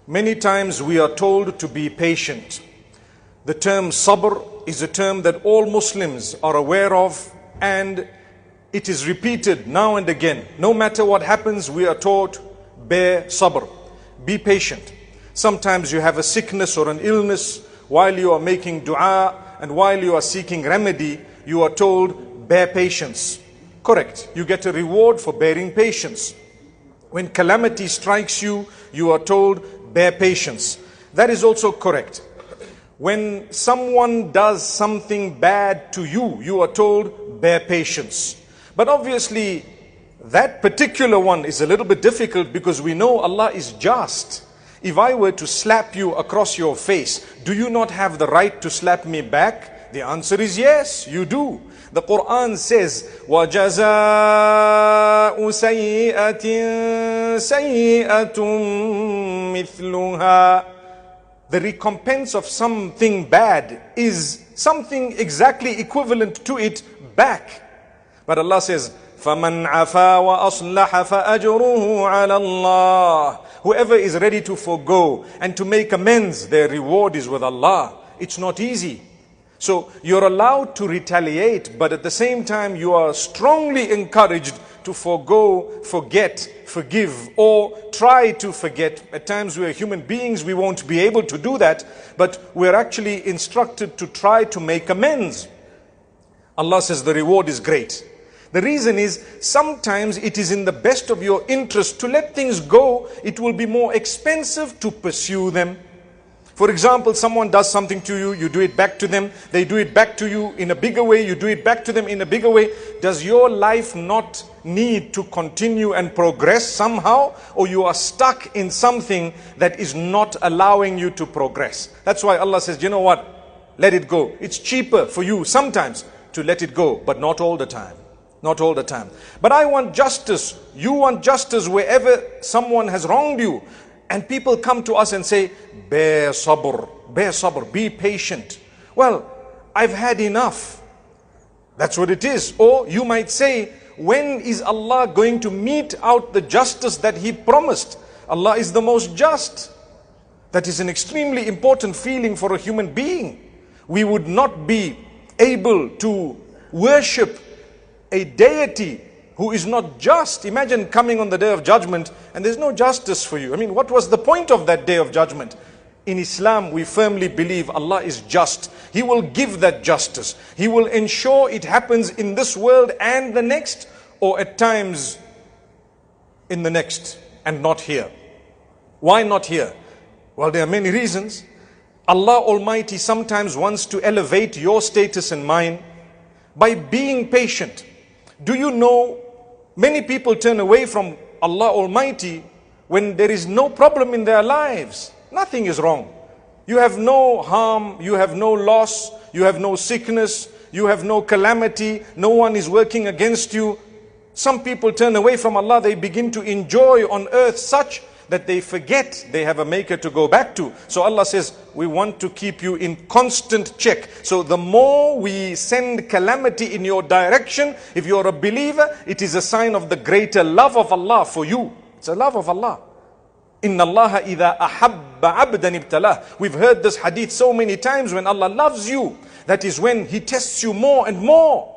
Many times we are told to be patient. The term sabr is a term that all Muslims are aware of, and it is repeated now and again. No matter what happens, we are taught, bear sabr, be patient. Sometimes you have a sickness or an illness. While you are making dua and while you are seeking remedy, you are told, bear patience. Correct. You get a reward for bearing patience. When calamity strikes you, you are told, bear patience. That is also correct. When someone does something bad to you, you are told, bear patience. But obviously, that particular one is a little bit difficult because we know Allah is just. If I were to slap you across your face, do you not have the right to slap me back? The answer is yes, you do. The Quran says, وَجَزَاءُ سَيِّئَةٍ سَيِّئَةٌ مِثْلُهَا. The recompense of something bad is something exactly equivalent to it back. But Allah says, فَمَنْ عَفَا وَأَصْلَحَ فَأَجْرُهُ عَلَى اللَّهِ. Whoever is ready to forgo and to make amends, their reward is with Allah. It's not easy. So you're allowed to retaliate, but at the same time you are strongly encouraged to forgo, forget, forgive, or try to forget. At times we are human beings, we won't be able to do that, but we're actually instructed to try to make amends. Allah says the reward is great. The reason is, sometimes it is in the best of your interest to let things go. It will be more expensive to pursue them. For example, someone does something to you, you do it back to them, they do it back to you in a bigger way, you do it back to them in a bigger way. Does your life not need to continue and progress somehow? Or you are stuck in something that is not allowing you to progress? That's why Allah says, you know what? Let it go. It's cheaper for you sometimes to let it go, but not all the time. Not all the time. But I want justice. You want justice wherever someone has wronged you. And people come to us and say, bear sabr, be patient. Well, I've had enough. That's what it is. Or you might say, when is Allah going to mete out the justice that He promised? Allah is the most just. That is an extremely important feeling for a human being. We would not be able to worship a deity who is not just. Imagine coming on the day of judgment and there's no justice for you. I mean, what was the point of that day of judgment? In Islam, we firmly believe Allah is just. He will give that justice. He will ensure it happens in this world and the next, or at times in the next and not here. Why not here? Well, there are many reasons. Allah Almighty sometimes wants to elevate your status and mine by being patient. Do you know, many people turn away from Allah Almighty when there is no problem in their lives. Nothing is wrong. You have no harm, you have no loss, you have no sickness, you have no calamity, no one is working against you. Some people turn away from Allah, they begin to enjoy on earth such that they forget they have a maker to go back to. So Allah says, we want to keep you in constant check. So the more we send calamity in your direction, if you're a believer, it is a sign of the greater love of Allah for you. It's a love of Allah. Inna Allah idha ahabba abdan ibtalah. We've heard this hadith so many times. When Allah loves you, that is when He tests you more and more.